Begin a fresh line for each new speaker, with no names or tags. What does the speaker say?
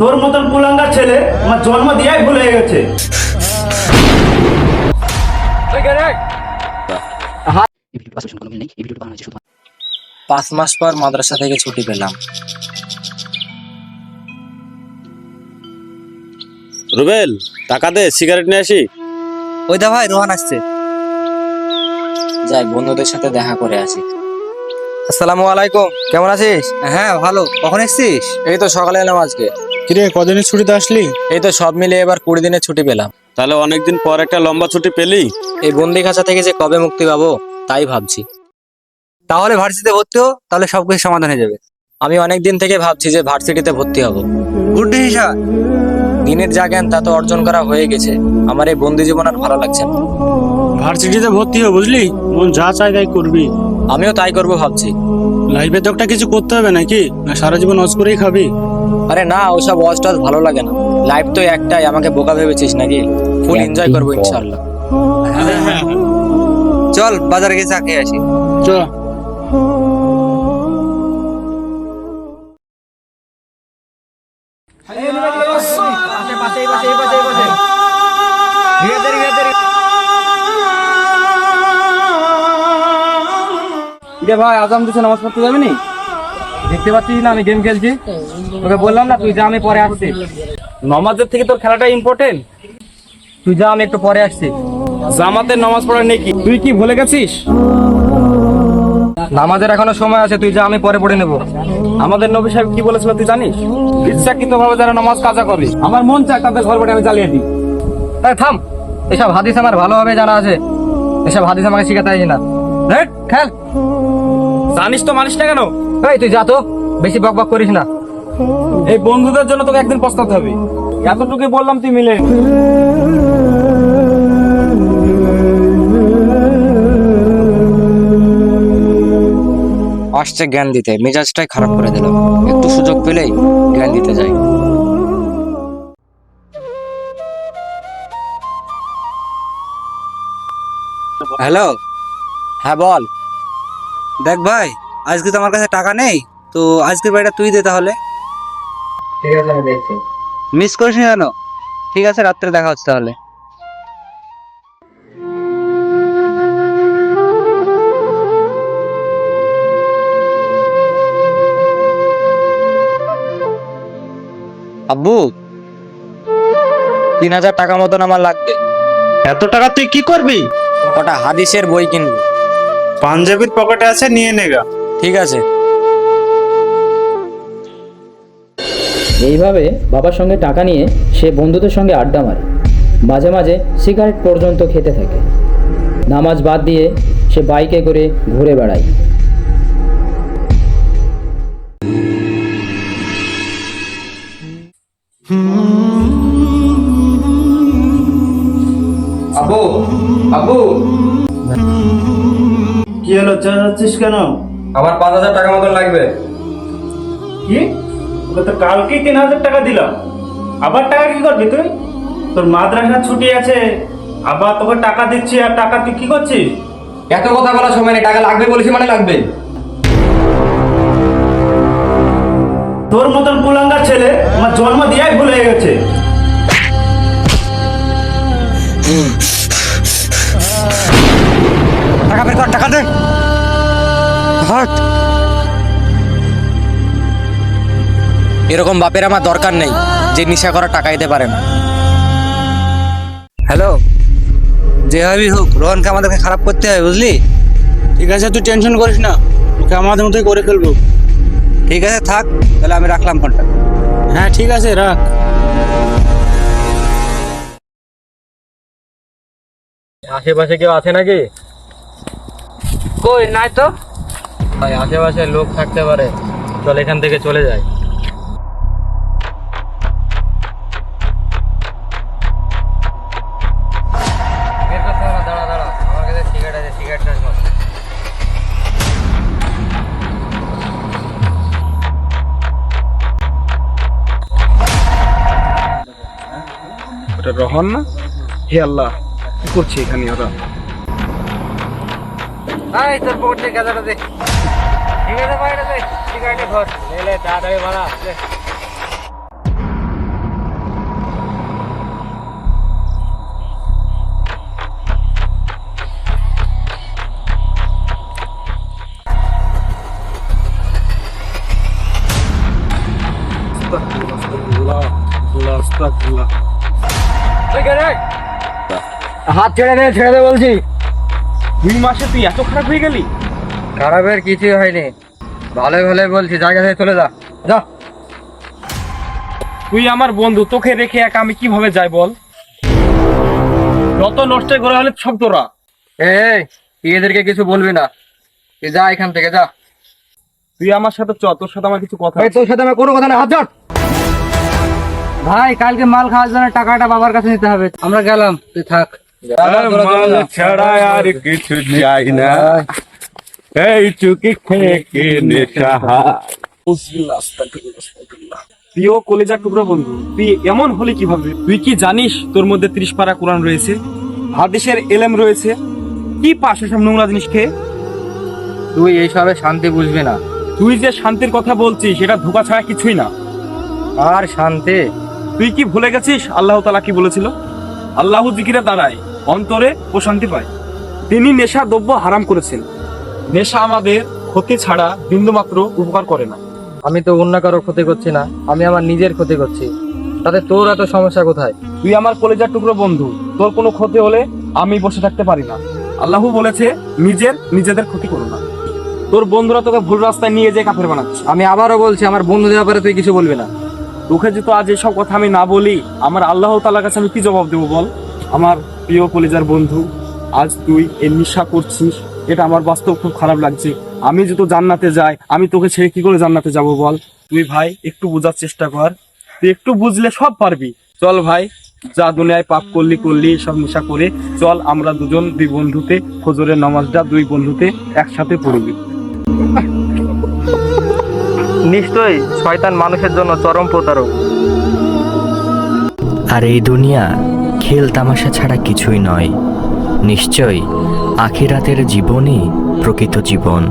তোর মতন কুলাঙ্গা ছেলে আমার জন্ম দিয়াই ভুল হয়ে গেছে।
পাঁচ মাস পর মাদ্রাসা থেকে ছুটি পেলাম।
রুবেল, টাকা দে, সিগারেট নিয়ে আসি।
ওই দা ভাই, রোহান আসছে। যাই বন্ধুদের সাথে দেখা করে আসি। আসসালামু আলাইকুম, কেমন আছিস? হ্যাঁ ভালো। কখন এসেছিস? এই তো সকালে এলাম আজকে।
কিরে, কদিনের ছুটিতে আসলি?
এই তো সব মিলে এবার 20 দিনের ছুটি পেলাম।
তাহলে অনেকদিন পর একটা লম্বা ছুটি পেলি।
এই বন্দি খাঁচা থেকে যে কবে মুক্তি পাবো তাই ভাবছি।
তাহলে ভার্সিটিতে ভর্তি হো, তাহলে সবকিছু সমাধান হয়ে যাবে।
আমি অনেক দিন থেকে ভাবছি যে ভার্সিটিতে ভর্তি হব।
Good decision.
দিনের যা জ্ঞান তা তো অর্জন করা হয়ে গেছে, আমার এই বন্দি জীবন আর ভালো লাগছে না।
ভার্সিটিতে ভর্তি হো, বুঝলি? মন যা চাই তাই করবি।
আমিও তাই করব ভাবছি।
লাইফে তো একটা কিছু করতে হবে নাকি? না সারা জীবন অজ করেই খাবি?
আরে না, ওইসব ওয়াজটাজ ভালো লাগে না। লাইফ তো একটাই, আমাকে বোকা ভেবেছিস নাকি? ফুল এনজয় করবো ইনশাআল্লাহ।
চল বাজারে গিয়ে চা খেয়ে আসি।
চ।
ভাই আজাম দিচ্ছে, নামাজ পড়তে যাবি নি? দেখতে পাচ্ছিস না আমি গেম খেলছি? তোকে বললাম না তুই যা, আমি পরে আসছি। নমাজের থেকে তোর খেলাটা ইম্পর্টেন্ট। তুই যা, আমি একটু পরে আসছি। জামাতের নামাজ পড়ার নেই কি তুই কি ভুলে গেছিস? নামাজের এখনো সময় আছে, তুই যা, আমি পরে পড়ে নেব। আমাদের নবী সাহেব কি বলেছিল তুই জানিস? ইচ্ছাকৃত ভাবে যারা নামাজ কাজা করে, আমার মন চায় তাদের ঘর বাড়ি আমি জ্বালিয়ে দিই। এই থাম, এসব হাদিস আমার ভালোভাবে জানা আছে। এসব হাদিস আমাকে শিখাতে হয় না। খেল। জানিস তো মানিস না কেন? এই তুই যা তো, বেশি বক বক করিস না। এই বন্ধুদের জন্য তোকে একদিন পস্তাতে হবে। এতটুকুই বললাম, তুই মিলে।
আসছে জ্ঞান দিতে, মেজাজটাই খারাপ করে দিল। একটু সুযোগ পেলেই জ্ঞান দিতে যাই।
হ্যালো,
হ্যাঁ বল।
দেখ ভাই, আজকে তো আমার কাছে টাকা নেই, তো আজকের বাড়িটা তুই দে তাহলে।
ঠিক আছে, আমি দেখছি।
মিস করিস না কেন? ঠিক আছে, রাত্রে দেখা হচ্ছে তাহলে।
আব্বু, 3000 টাকা মতন আমার লাগবে।
এত টাকা তুই কি করবি?
ওটা হাদিসের বই কিনবো।
পাঞ্জাবির পকেটে আছে, নিয়ে নেগা।
ঠিক আছে।
এইভাবে বাবার সঙ্গে টাকা নিয়ে সে বন্ধুদের সঙ্গে আড্ডা মারে, মাঝে মাঝে সিগারেট পর্যন্ত খেতে থাকে। নামাজ বাদ দিয়ে সে বাইকে করে ঘুরে বেড়ায়।
আবু, আবু, কি হলো, চাচ্ছিস কেন?
আমার 5000 টাকা মতন লাগবে।
কি? তোকে তো কালকেই 3000 টাকা দিলাম, আবার টাকা কি করবি তুই? তোর মাদ্রাসা ছুটি আছে, আবার তোকে টাকা দিচ্ছি, আর টাকা তুই কি করছিস?
এত কথা বলার সময় নেই, টাকা লাগবে বলেছি মানে লাগবে।
তোর মতন কুলাঙ্গা ছেলে আমার জন্ম দিয়াই ভুল হয়ে গেছে।
টাকা বের কর, টাকা দে। হট।
এরকম বাপের আমার দরকার নেই যে নেশা করার টাকা দিতে পারে না।
হ্যালো, যেভাবেই হোক রোহনকে আমাদেরকে খারাপ করতে হবে, বুঝলি?
ঠিক আছে, তুই টেনশন করিস না, ওকে আমাদের মতোই করে ফেলবো।
ঠিক আছে, থাক তাহলে, আমি রাখলাম ফোনটা।
হ্যাঁ ঠিক আছে, রাখ।
আশেপাশে কেউ আছে নাকি?
কই, নাই তো।
ভাই আশেপাশে লোক থাকতে পারে, চল এখান থেকে চলে যাই। দাঁড়া দাঁড়া, আমার কাছে সিগারেট আছে, সিগারেটটা খাও।
ওটা রহন না? হে আল্লাহ, কি করছে এখানে ওরা?
এই তোর পকেট থেকে গাঁজাটা দে। ঠিক আছে ভাই, এটা দে, সিগারেটে ধর।
তাড়াতাড়ি বাড়া।
হাত ছেড়ে দে বলছি।
2 মাসে তুই এত খারাপ হয়ে গেলি?
খারাপের কিছুই হয়নি, ভালো ভালো বলছি, জায়গা থেকে চলে যা যা।
তুই আমার বন্ধু, তোকে রেখে একা আমি কিভাবে যাই বল? যত নষ্ট করে হলে সব তোরা।
এই তুই এদেরকে কিছু বলবি না, তুই যা এখান থেকে যা।
তুই আমার সাথে চ, তোর সাথে আমার কিছু কথা
ভাই
আছে।
তোর সাথে আমার কোনো কথা না, হাত ধর। ভাই কালকে মাল খাওয়ার জন্য টাকাটা বাবার কাছে নিতে হবে, আমরা গেলাম, তুই থাক।
মাল ছাড়া আর কিছু চাই না, এই চুকি থেকে নেশা।
প্রিয় কলেজার টুকরো বন্ধু, তুই এমন হলি কিভাবে? তুই কি জানিস তোর মধ্যে 30 পারা কোরআন রয়েছে, হাদিসের এলেম রয়েছে? কি পাস এসব নোংরা জিনিস খেয়ে?
তুই এইসবে শান্তি বুঝবি না।
তুই যে শান্তির কথা বলছিস সেটা ধোঁকা ছাড়া কিছুই না।
আর শান্তি?
তুই কি ভুলে গেছিস আল্লাহ তাআলা কি বলেছিল? আল্লাহ জিকিরে দাঁড়ায় অন্তরে প্রশান্তি পায়। তিনি নেশা দ্রব্য হারাম করেছেন। নেশা আমাদের ক্ষতি ছাড়া বিন্দুমাত্র উপকার করে না।
আমি তো অন্য কারো ক্ষতি করছি না, আমি আমার নিজের ক্ষতি করছি, তাতে তোর এত সমস্যা কোথায়?
তুই আমার কলেজার টুকরো বন্ধু, তোর কোনো ক্ষতি হলে আমি বসে থাকতে পারি না। আল্লাহ বলেছে নিজেদের ক্ষতি করো না। তোর বন্ধুরা তোকে ভুল রাস্তায় নিয়ে যেয়ে কাফের বানাচ্ছে।
আমি আবারও বলছি, আমার বন্ধুদের ব্যাপারে তুই কিছু বলবি না।
তোকে যেহেতু আজ এসব কথা আমি না বলি, আমার আল্লাহ তাআলার কাছে আমি কি জবাব দেবো বল? আমার প্রিয় কলেজার বন্ধু, আজ তুই এই নেশা করছিস, এটা আমার বাস্তব খুব খারাপ লাগছে। আমি যদি জান্নাতে যাই, আমি তোকে ছেড়ে কি করে জান্নাতে যাব বল? তুই ভাই একটু বোঝার চেষ্টা কর, তুই একটু বুঝলে সব পারবি। চল ভাই, যা দুনিয়ায় পাপ করলি সব নেশা করে চল, আমরা দুজন 2 বন্ধুতে ফজরের নামাজটা 2 বন্ধুতে একসাথে পড়বি।
নিশ্চয়ই শয়তান মানুষের জন্য চরম প্রতারক।
আর এই দুনিয়া খেল তামাশা ছাড়া কিছুই নয়, নিশ্চয় আখিরাতের জীবনই প্রকৃত জীবন।